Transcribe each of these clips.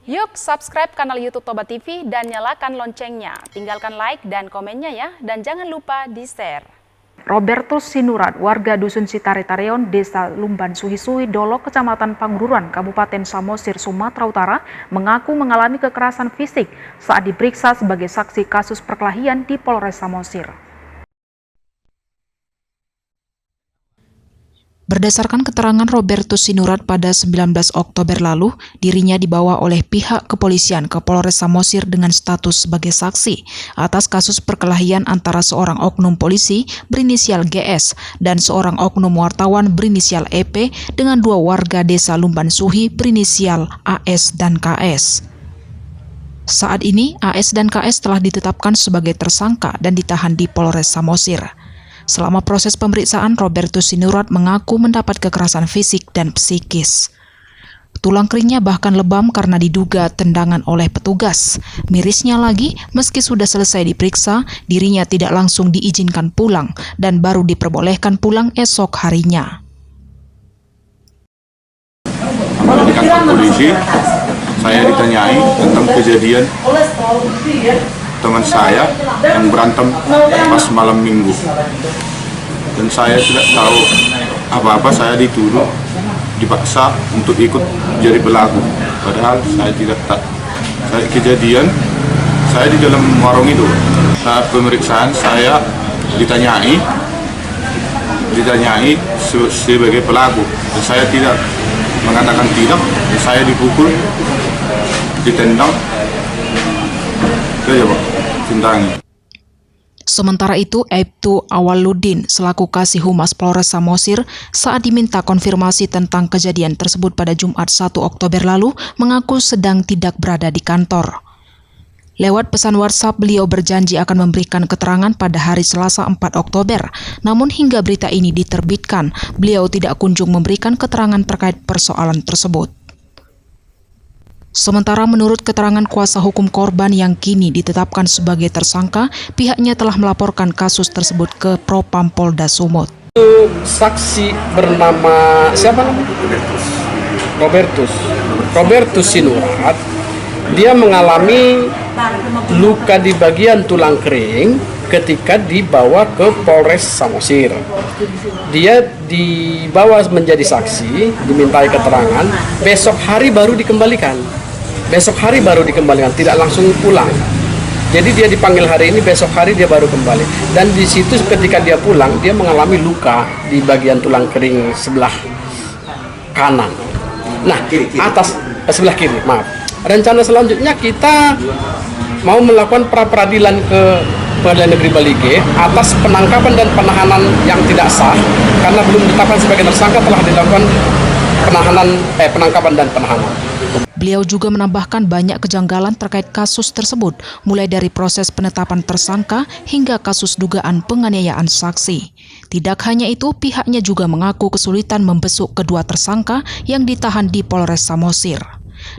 Yuk subscribe kanal YouTube Toba TV dan nyalakan loncengnya. Tinggalkan like dan komennya ya. Dan jangan lupa di-share. Robertus Sinurat, warga Dusun Sitare-Tareon, Desa Lumban Suhi-Suhi, Dolo, Kecamatan Pangururan, Kabupaten Samosir, Sumatera Utara, mengaku mengalami kekerasan fisik saat diperiksa sebagai saksi kasus perkelahian di Polres Samosir. Berdasarkan keterangan Robertus Sinurat pada 19 Oktober lalu, dirinya dibawa oleh pihak kepolisian ke Polres Samosir dengan status sebagai saksi atas kasus perkelahian antara seorang oknum polisi berinisial GS dan seorang oknum wartawan berinisial EP dengan dua warga desa Lumban Suhi berinisial AS dan KS. Saat ini, AS dan KS telah ditetapkan sebagai tersangka dan ditahan di Polres Samosir. Selama proses pemeriksaan, Robertus Sinurat mengaku mendapat kekerasan fisik dan psikis. Tulang keringnya bahkan lebam karena diduga tendangan oleh petugas. Mirisnya lagi, meski sudah selesai diperiksa, dirinya tidak langsung diizinkan pulang dan baru diperbolehkan pulang esok harinya. Di kantor polisi, saya ditanyai tentang kejadian teman saya yang berantem pas malam minggu, dan saya tidak tahu apa-apa. Saya dituduh dipaksa untuk ikut jadi pelaku, padahal saya tidak tahu. Kejadian saya di dalam warung itu, saat pemeriksaan saya ditanyai sebagai pelaku, dan saya tidak mengatakan tidak. Saya dipukul, ditendang, cintangi. Sementara itu, Aibtu Awaludin selaku Kasih Humas Polres Samosir saat diminta konfirmasi tentang kejadian tersebut pada Jumat 1 Oktober lalu mengaku sedang tidak berada di kantor. Lewat pesan WhatsApp, beliau berjanji akan memberikan keterangan pada hari Selasa 4 Oktober. Namun hingga berita ini diterbitkan, beliau tidak kunjung memberikan keterangan terkait persoalan tersebut. Sementara menurut keterangan kuasa hukum korban yang kini ditetapkan sebagai tersangka, pihaknya telah melaporkan kasus tersebut ke Propam Polda Sumut. Saksi bernama siapa namanya? Robertus Sinurat. Dia mengalami luka di bagian tulang kering ketika dibawa ke Polres Samosir. Dia dibawa menjadi saksi, dimintai keterangan, besok hari baru dikembalikan. Tidak langsung pulang. Jadi dia dipanggil hari ini, besok hari dia baru kembali. Dan di situ ketika dia pulang, dia mengalami luka di bagian tulang kering sebelah kanan. Nah, sebelah kiri, maaf. Rencana selanjutnya kita mau melakukan pra-peradilan ke Pengadilan Negeri Balige atas penangkapan dan penahanan yang tidak sah, karena belum ditetapkan sebagai tersangka, telah dilakukan penangkapan dan penahanan. Beliau juga menambahkan banyak kejanggalan terkait kasus tersebut, mulai dari proses penetapan tersangka hingga kasus dugaan penganiayaan saksi. Tidak hanya itu, pihaknya juga mengaku kesulitan membesuk kedua tersangka yang ditahan di Polres Samosir.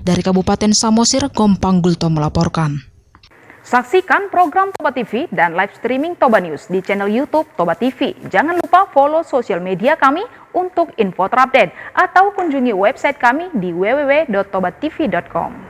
Dari Kabupaten Samosir, Gompang Gulto melaporkan. Saksikan program Toba TV dan live streaming Toba News di channel YouTube Toba TV. Jangan lupa follow sosial media kami untuk info terupdate atau kunjungi website kami di www.tobatv.com.